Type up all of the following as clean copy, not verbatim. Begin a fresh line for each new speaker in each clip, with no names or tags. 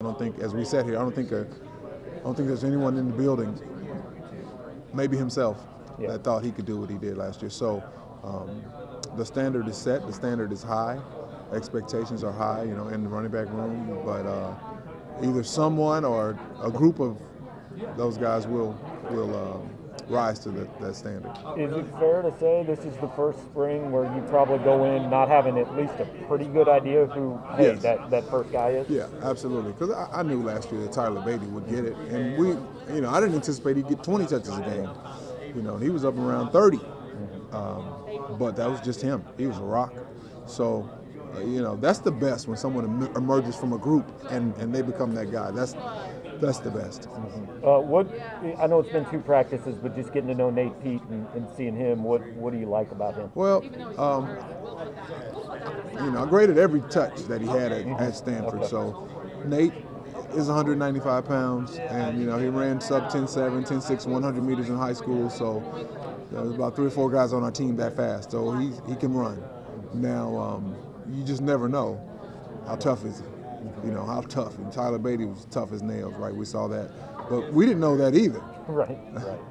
I don't think, as we sat here, I don't think there's anyone in the building, maybe himself, that thought he could do what he did last year. So the standard is set, the standard is high, expectations are high, in the running back room. But either someone or a group of those guys will rise to that standard.
Is it fair to say this is the first spring where you probably go in not having at least a pretty good idea of who
Yes.
that first guy is?
Yeah, absolutely. Because I knew last year that Tyler Beatty would get it, and I didn't anticipate he'd get 20 touches a game. He was up around 30, but that was just him. He was a rock. So, that's the best when someone emerges from a group and they become that guy. That's the best.
I know it's been 2 practices, but just getting to know Nate Pete and seeing him, what do you like about him?
Well, I graded every touch that he had at Stanford.
Okay.
So Nate is 195 pounds, and he ran sub 10.7, 10.6, 100 meters in high school. So there's about 3 or 4 guys on our team that fast. So he can run. Now you just never know how tough is he. How tough. And Tyler Beatty was tough as nails, right? We saw that. But we didn't know that either.
Right.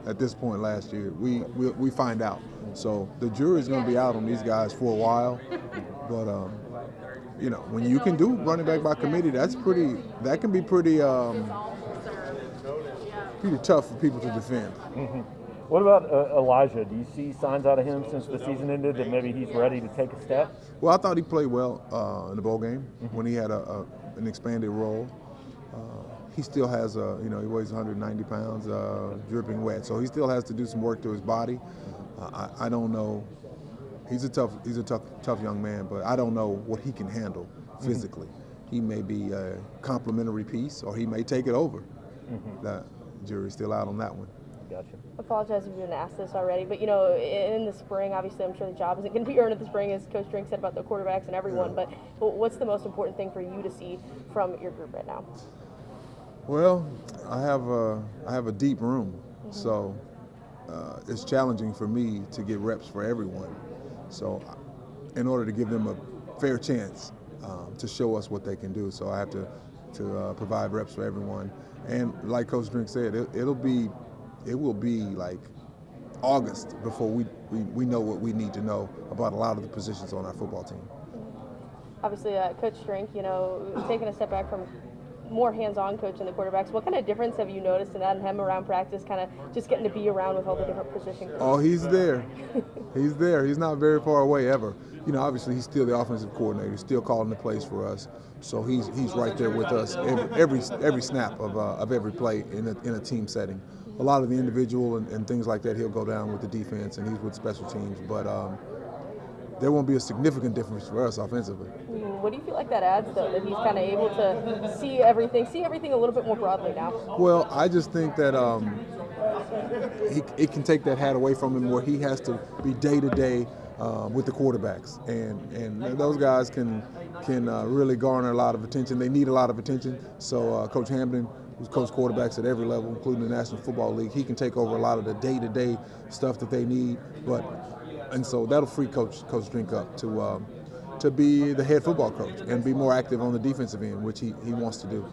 At this point last year. We find out. So the jury's going to be out on these guys for a while. But, when you can do running back by committee, that can be pretty tough for people to defend.
Mm-hmm. What about Elijah? Do you see signs out of him since the season ended that maybe he's ready to take a step?
Well, I thought he played well in the bowl game when he had an expanded role. He still has he weighs 190 pounds, dripping wet. So he still has to do some work to his body. I don't know. He's a tough young man, but I don't know what he can handle physically. He may be a complimentary piece, or he may take it over. The jury's still out on that one.
Gotcha.
I apologize if you've been asked this already, but in the spring, obviously I'm sure the job isn't going to be earned in the spring, as Coach Drink said about the quarterbacks and everyone, but what's the most important thing for you to see from your group right now?
Well, I have a deep room, so it's challenging for me to get reps for everyone. So in order to give them a fair chance to show us what they can do, so I have to provide reps for everyone. And like Coach Drink said, it will be like August before we know what we need to know about a lot of the positions on our football team.
Obviously, Coach Drink, taking a step back from more hands-on coaching the quarterbacks, what kind of difference have you noticed in that and him around practice, kind of just getting to be around with all the different position coaches?
Oh, he's there. He's there. He's not very far away ever. Obviously he's still the offensive coordinator. He's still calling the plays for us. So he's right there with us every snap of every play in a team setting. A lot of the individual and things like that, he'll go down with the defense, and he's with special teams. But there won't be a significant difference for us offensively.
What do you feel like that adds, though, that he's kind of able to see everything a little bit more broadly now?
Well, I just think that it can take that hat away from him, where he has to be day-to-day with the quarterbacks, and those guys can really garner a lot of attention. They need a lot of attention. So Coach Hamden, who's coached quarterbacks at every level, including the National Football League, he can take over a lot of the day-to-day stuff that they need. And so that'll free Coach Drink up to be the head football coach and be more active on the defensive end, which he wants to do.